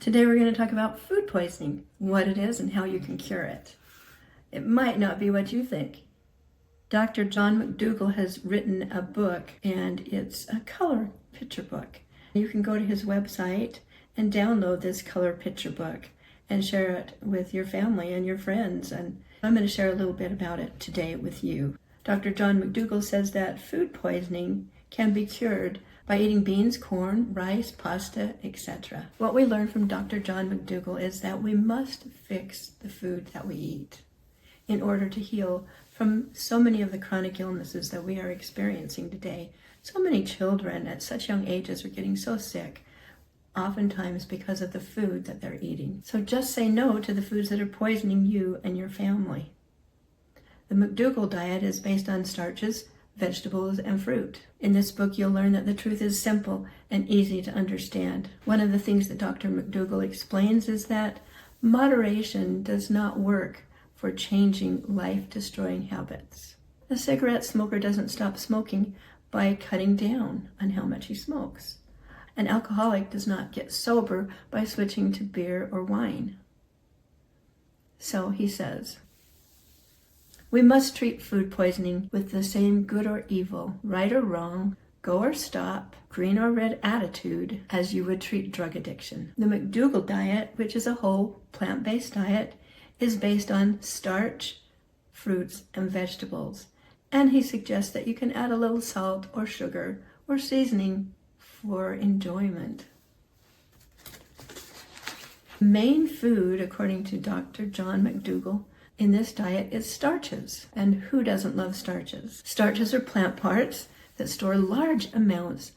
Today we're going to talk about food poisoning, what it is and how you can cure it. It might not be what you think. Dr. John McDougall has written a book, and it's a color picture book. You can go to his website and download this color picture book and share it with your family and your friends. And I'm going to share a little bit about it today with you. Dr. John McDougall says that food poisoning can be cured by eating beans, corn, rice, pasta, etc. What we learned from Dr. John McDougall is that we must fix the food that we eat in order to heal from so many of the chronic illnesses that we are experiencing today. So many children at such young ages are getting so sick, oftentimes because of the food that they're eating. So just say no to the foods that are poisoning you and your family. The McDougall diet is based on starches, vegetables, and fruit. In this book, you'll learn that the truth is simple and easy to understand. One of the things that Dr. McDougall explains is that moderation does not work for changing life-destroying habits. A cigarette smoker doesn't stop smoking by cutting down on how much he smokes. An alcoholic does not get sober by switching to beer or wine. So he says, we must treat food poisoning with the same good or evil, right or wrong, go or stop, green or red attitude as you would treat drug addiction. The McDougall diet, which is a whole plant-based diet, is based on starch, fruits, and vegetables. And he suggests that you can add a little salt or sugar or seasoning for enjoyment. Main food, according to Dr. John McDougall, in this diet is starches. And who doesn't love starches? Starches are plant parts that store large amounts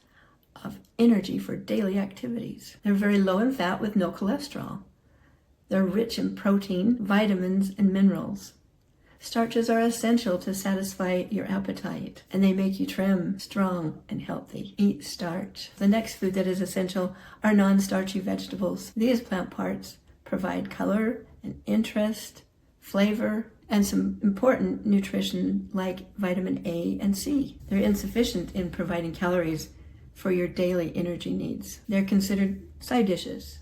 of energy for daily activities. They're very low in fat with no cholesterol. They're rich in protein, vitamins, and minerals. Starches are essential to satisfy your appetite, and they make you trim, strong, and healthy. Eat starch. The next food that is essential are non-starchy vegetables. These plant parts provide color and interest, flavor, and some important nutrition like vitamin A and C. They're insufficient in providing calories for your daily energy needs. They're considered side dishes.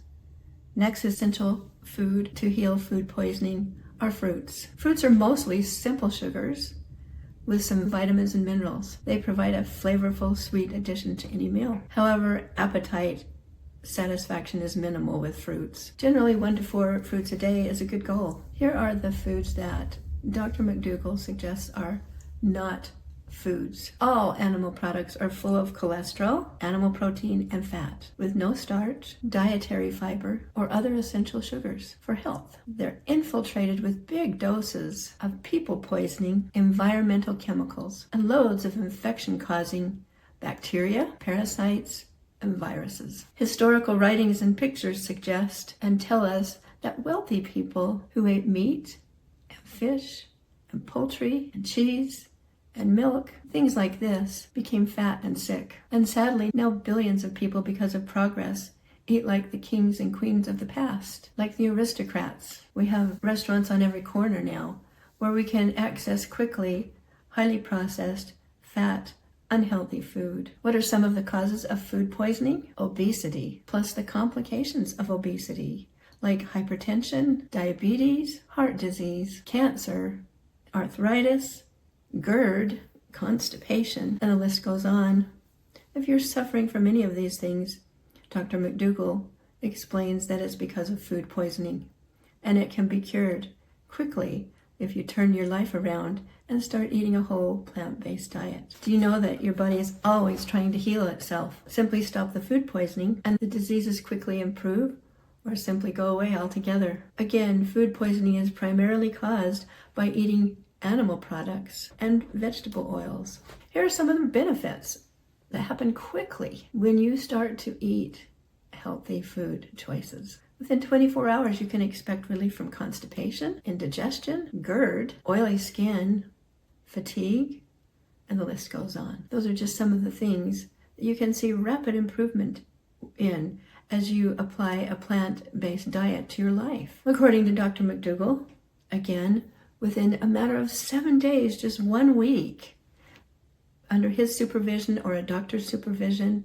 Next essential food to heal food poisoning are fruits. Fruits are mostly simple sugars with some vitamins and minerals. They provide a flavorful, sweet addition to any meal. However, appetite satisfaction is minimal with fruits. Generally, 1 to 4 fruits a day is a good goal. Here are the foods that Dr. McDougall suggests are not foods. All animal products are full of cholesterol, animal protein, and fat, with no starch, dietary fiber, or other essential sugars for health. They're infiltrated with big doses of people-poisoning environmental chemicals and loads of infection-causing bacteria, parasites, and viruses. Historical writings and pictures suggest and tell us that wealthy people who ate meat and fish and poultry and cheese and milk, things like this, became fat and sick. And sadly, now billions of people, because of progress, eat like the kings and queens of the past, like the aristocrats. We have restaurants on every corner now where we can access quickly highly processed, fat, unhealthy food. What are some of the causes of food poisoning? Obesity, plus the complications of obesity, like hypertension, diabetes, heart disease, cancer, arthritis, GERD, constipation, and the list goes on. If you're suffering from any of these things, Dr. McDougall explains that it's because of food poisoning, and it can be cured quickly if you turn your life around and start eating a whole plant-based diet. Do you know that your body is always trying to heal itself? Simply stop the food poisoning and the diseases quickly improve or simply go away altogether. Again, food poisoning is primarily caused by eating animal products and vegetable oils. Here are some of the benefits that happen quickly when you start to eat healthy food choices. Within 24 hours, you can expect relief from constipation, indigestion, GERD, oily skin, fatigue, and the list goes on. Those are just some of the things that you can see rapid improvement in as you apply a plant-based diet to your life. According to Dr. McDougall, again, within a matter of 7 days, just 1 week, under his supervision or a doctor's supervision,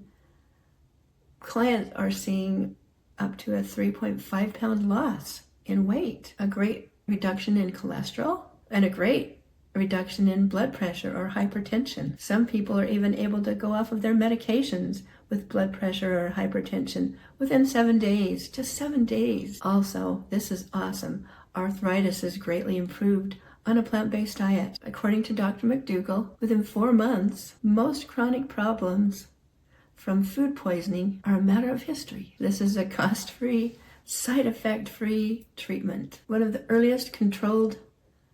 clients are seeing up to a 3.5 pound loss in weight, a great reduction in cholesterol, and a great reduction in blood pressure or hypertension. Some people are even able to go off of their medications with blood pressure or hypertension within 7 days, just 7 days. Also, this is awesome, arthritis is greatly improved on a plant-based diet. According to Dr. McDougall, within 4 months, most chronic problems from food poisoning are a matter of history. This is a cost-free, side effect-free treatment. One of the earliest controlled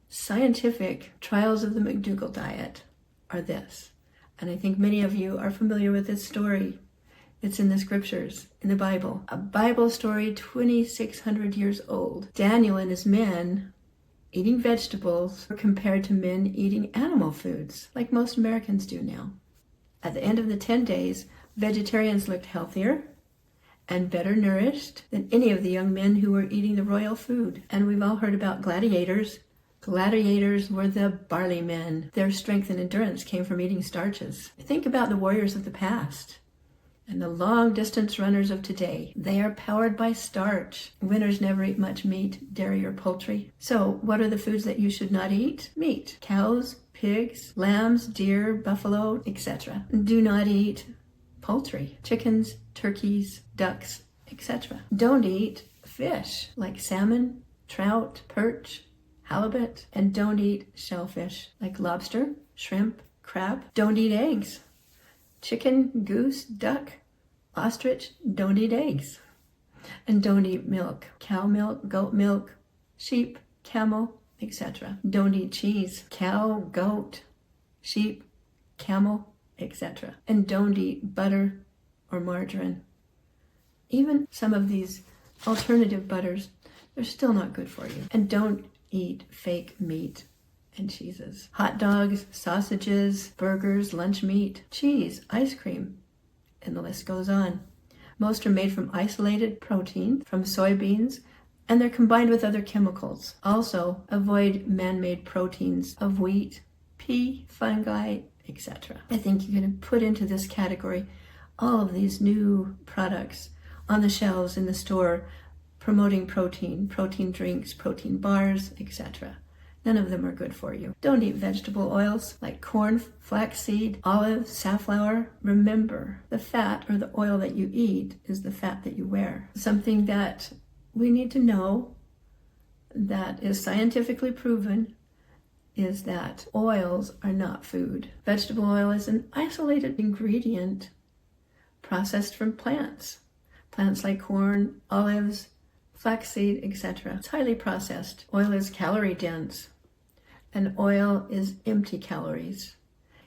scientific trials of the McDougall diet are this. And I think many of you are familiar with this story. It's in the scriptures, in the Bible. A Bible story 2,600 years old. Daniel and his men eating vegetables were compared to men eating animal foods, like most Americans do now. At the end of the 10 days, vegetarians looked healthier and better nourished than any of the young men who were eating the royal food. And we've all heard about gladiators. Gladiators were the barley men. Their strength and endurance came from eating starches. Think about the warriors of the past and the long-distance runners of today. They are powered by starch. Winners never eat much meat, dairy, or poultry. So what are the foods that you should not eat? Meat. Cows, pigs, lambs, deer, buffalo, etc. Do not eat poultry. Chickens, turkeys, ducks, etc. Don't eat fish like salmon, trout, perch, halibut, and don't eat shellfish like lobster, shrimp, crab. Don't eat eggs. Chicken, goose, duck, ostrich, don't eat eggs. And don't eat milk. Cow milk, goat milk, sheep, camel, etc. Don't eat cheese. Cow, goat, sheep, camel, etc. And don't eat butter or margarine. Even some of these alternative butters, they're still not good for you. And don't eat fake meat and cheeses. Hot dogs, sausages, burgers, lunch meat, cheese, ice cream, and the list goes on. Most are made from isolated protein from soybeans, and they're combined with other chemicals. Also, avoid man-made proteins of wheat, pea, fungi, etc. I think you can put into this category all of these new products on the shelves in the store promoting protein drinks, protein bars, etc. None of them are good for you. Don't eat vegetable oils like corn, flaxseed, olive, safflower. Remember, the fat or the oil that you eat is the fat that you wear. Something that we need to know that is scientifically proven is that oils are not food. Vegetable oil is an isolated ingredient processed from plants. Plants like corn, olives, flaxseed, etc. It's highly processed. Oil is calorie dense, and oil is empty calories.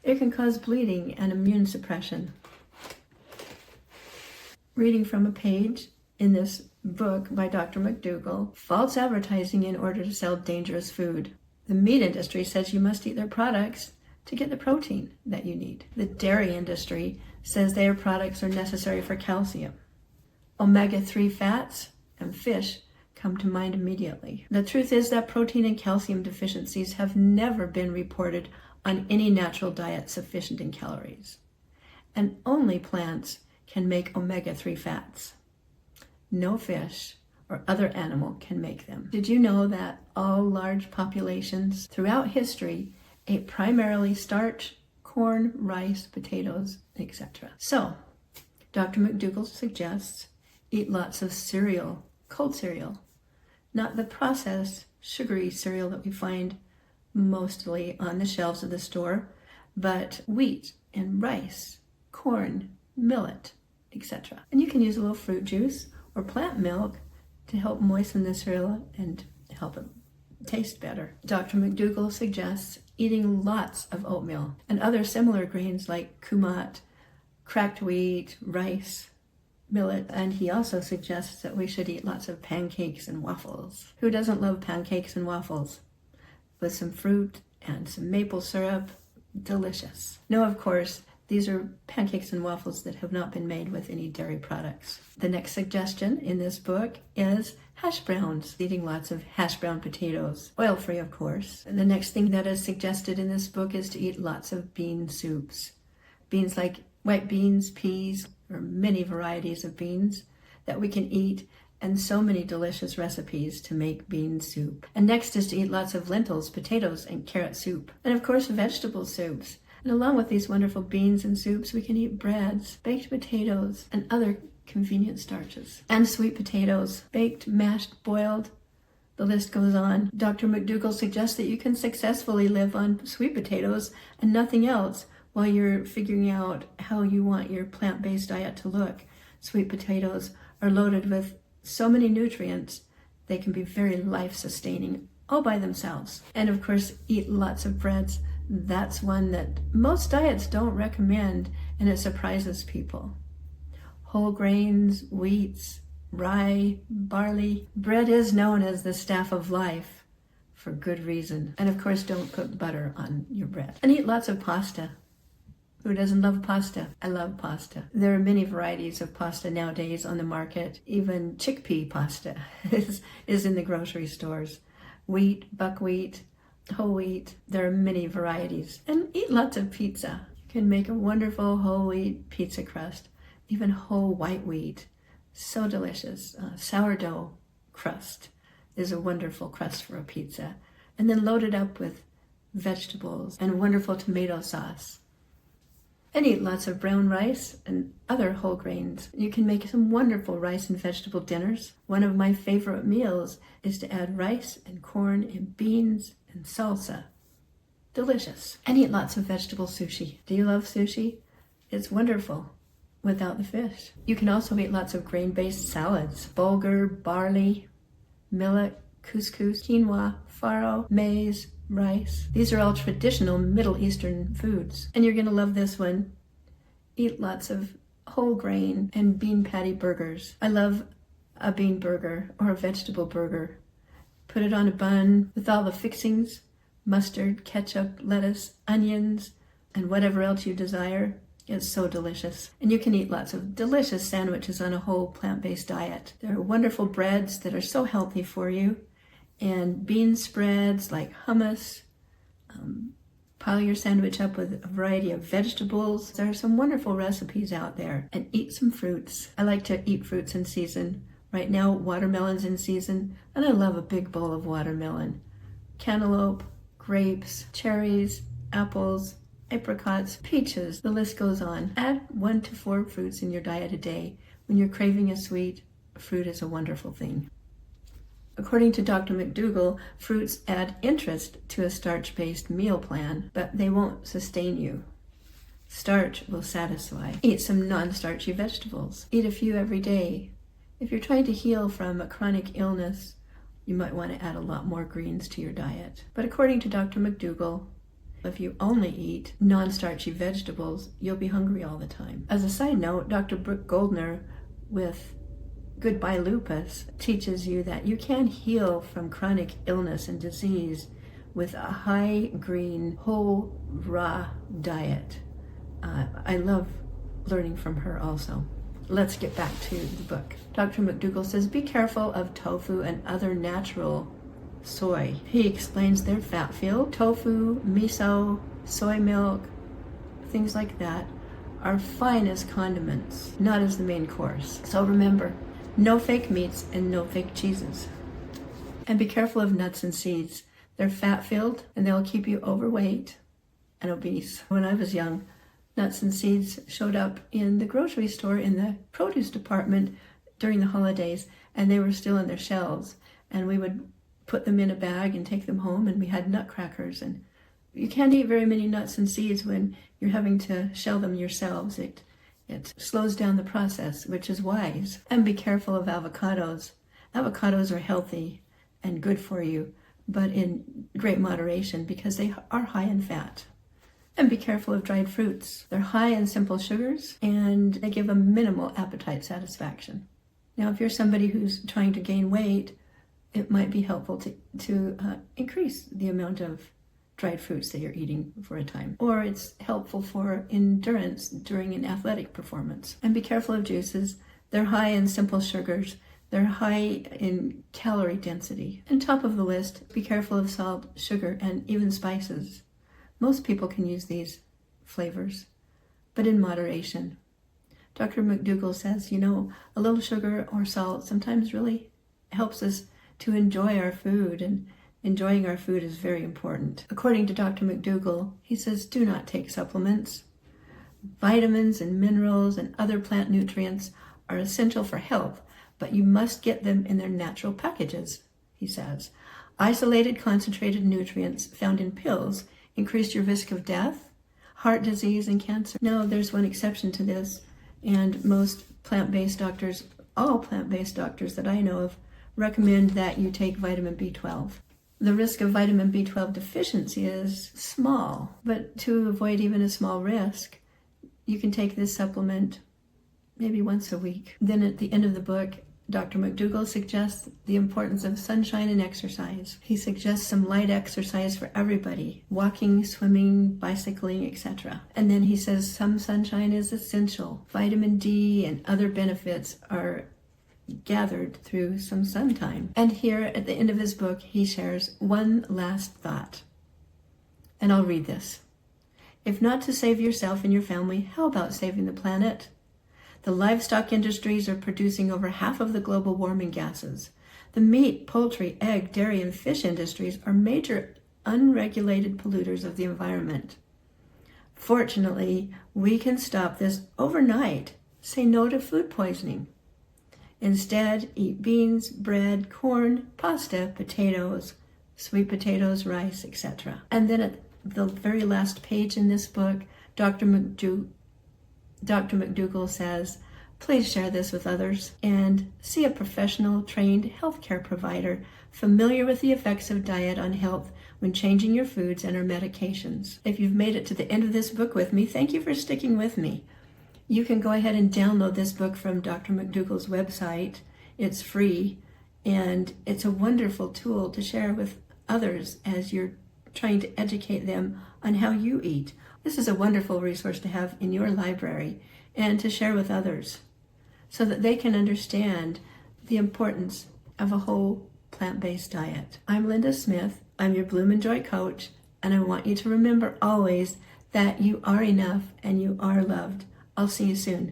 It can cause bleeding and immune suppression. Reading from a page in this book by Dr. McDougall, false advertising in order to sell dangerous food. The meat industry says you must eat their products to get the protein that you need. The dairy industry says their products are necessary for calcium. Omega-3 fats and fish come to mind immediately. The truth is that protein and calcium deficiencies have never been reported on any natural diet sufficient in calories. And only plants can make omega-3 fats. No fish or other animal can make them. Did you know that all large populations throughout history ate primarily starch, corn, rice, potatoes, etc.? So, Dr. McDougall suggests eat lots of cereal, cold cereal, not the processed, sugary cereal that we find mostly on the shelves of the store, but wheat and rice, corn, millet, etc. And you can use a little fruit juice or plant milk to help moisten the cereal and help it taste better. Dr. McDougall suggests eating lots of oatmeal and other similar grains like kumut, cracked wheat, rice, millet, and he also suggests that we should eat lots of pancakes and waffles. Who doesn't love pancakes and waffles? With some fruit and some maple syrup, delicious. No, of course, these are pancakes and waffles that have not been made with any dairy products. The next suggestion in this book is hash browns, eating lots of hash brown potatoes, oil-free of course. And the next thing that is suggested in this book is to eat lots of bean soups. Beans like white beans, peas, or many varieties of beans. that we can eat, and so many delicious recipes to make bean soup. And next is to eat lots of lentils, potatoes, and carrot soup. And of course, vegetable soups. And along with these wonderful beans and soups, we can eat breads, baked potatoes, and other convenient starches. And sweet potatoes, baked, mashed, boiled. The list goes on. Dr. McDougall suggests that you can successfully live on sweet potatoes and nothing else while you're figuring out how you want your plant-based diet to look. Sweet potatoes are loaded with so many nutrients, they can be very life-sustaining all by themselves. And of course, eat lots of breads. That's one that most diets don't recommend, and it surprises people. Whole grains, wheats, rye, barley. Bread is known as the staff of life for good reason. And of course, don't put butter on your bread. And eat lots of pasta. Who doesn't love pasta? I love pasta. There are many varieties of pasta nowadays on the market. Even chickpea pasta is in the grocery stores. Wheat, buckwheat, whole wheat. There are many varieties. And eat lots of pizza. You can make a wonderful whole wheat pizza crust. Even whole white wheat. So delicious. Sourdough crust is a wonderful crust for a pizza. And then load it up with vegetables and wonderful tomato sauce. And eat lots of brown rice and other whole grains. You can make some wonderful rice and vegetable dinners. One of my favorite meals is to add rice and corn and beans and salsa. Delicious. And eat lots of vegetable sushi. Do you love sushi? It's wonderful without the fish. You can also eat lots of grain-based salads. Bulgur, barley, millet, couscous, quinoa, farro, maize, rice. These are all traditional Middle Eastern foods. And you're going to love this one. Eat lots of whole grain and bean patty burgers. I love a bean burger or a vegetable burger. Put it on a bun with all the fixings, mustard, ketchup, lettuce, onions, and whatever else you desire. It's so delicious. And you can eat lots of delicious sandwiches on a whole plant-based diet. There are wonderful breads that are so healthy for you. And bean spreads like hummus. Pile your sandwich up with a variety of vegetables. There are some wonderful recipes out there. And eat some fruits. I like to eat fruits in season. Right now, watermelon's in season, and I love a big bowl of watermelon. Cantaloupe, grapes, cherries, apples, apricots, peaches, the list goes on. Add 1 to 4 fruits in your diet a day. When you're craving a sweet, fruit is a wonderful thing. According to Dr. McDougall, fruits add interest to a starch-based meal plan, but they won't sustain you. Starch will satisfy. Eat some non-starchy vegetables. Eat a few every day. If you're trying to heal from a chronic illness, you might want to add a lot more greens to your diet. But according to Dr. McDougall, if you only eat non-starchy vegetables, you'll be hungry all the time. As a side note, Dr. Brooke Goldner with Goodbye Lupus teaches you that you can heal from chronic illness and disease with a high green, whole, raw diet. I love learning from her also. Let's get back to the book. Dr. McDougall says, be careful of tofu and other natural soy. He explains their fat filled. Tofu, miso, soy milk, things like that are fine as condiments, not as the main course. So remember, no fake meats and no fake cheeses. And be careful of nuts and seeds. They're fat-filled and they'll keep you overweight and obese. When I was young, nuts and seeds showed up in the grocery store in the produce department during the holidays, and they were still in their shelves. And we would put them in a bag and take them home, and we had nutcrackers. And you can't eat very many nuts and seeds when you're having to shell them yourselves. It slows down the process, which is wise. And be careful of avocados. Avocados are healthy and good for you, but in great moderation because they are high in fat. And be careful of dried fruits. They're high in simple sugars and they give a minimal appetite satisfaction. Now, if you're somebody who's trying to gain weight, it might be helpful to increase the amount of dried fruits that you're eating for a time. Or it's helpful for endurance during an athletic performance. And be careful of juices. They're high in simple sugars. They're high in calorie density. And top of the list, be careful of salt, sugar, and even spices. Most people can use these flavors, but in moderation. Dr. McDougall says, a little sugar or salt sometimes really helps us to enjoy our food, and enjoying our food is very important. According to Dr. McDougall, he says, do not take supplements. Vitamins and minerals and other plant nutrients are essential for health, but you must get them in their natural packages, he says. Isolated concentrated nutrients found in pills increase your risk of death, heart disease, and cancer. Now, there's one exception to this, and most plant-based doctors, all plant-based doctors that I know of, recommend that you take vitamin B12. The risk of vitamin B12 deficiency is small, but to avoid even a small risk, you can take this supplement maybe once a week. Then at the end of the book, Dr. McDougall suggests the importance of sunshine and exercise. He suggests some light exercise for everybody: walking, swimming, bicycling, etc. And then he says some sunshine is essential. Vitamin D and other benefits are gathered through some sun time. And here at the end of his book, he shares one last thought. And I'll read this. If not to save yourself and your family, how about saving the planet? The livestock industries are producing over half of the global warming gases. The meat, poultry, egg, dairy, and fish industries are major unregulated polluters of the environment. Fortunately, we can stop this overnight. Say no to food poisoning. Instead, eat beans, bread, corn, pasta, potatoes, sweet potatoes, rice, etc. And then at the very last page in this book, Dr. McDougall says, please share this with others and see a professional, trained healthcare provider familiar with the effects of diet on health when changing your foods and or medications. If you've made it to the end of this book with me, thank you for sticking with me. You can go ahead and download this book from Dr. McDougall's website. It's free, and it's a wonderful tool to share with others as you're trying to educate them on how you eat. This is a wonderful resource to have in your library and to share with others so that they can understand the importance of a whole plant-based diet. I'm Linda Smith. I'm your Bloom and Joy coach, and I want you to remember always that you are enough and you are loved. I'll see you soon.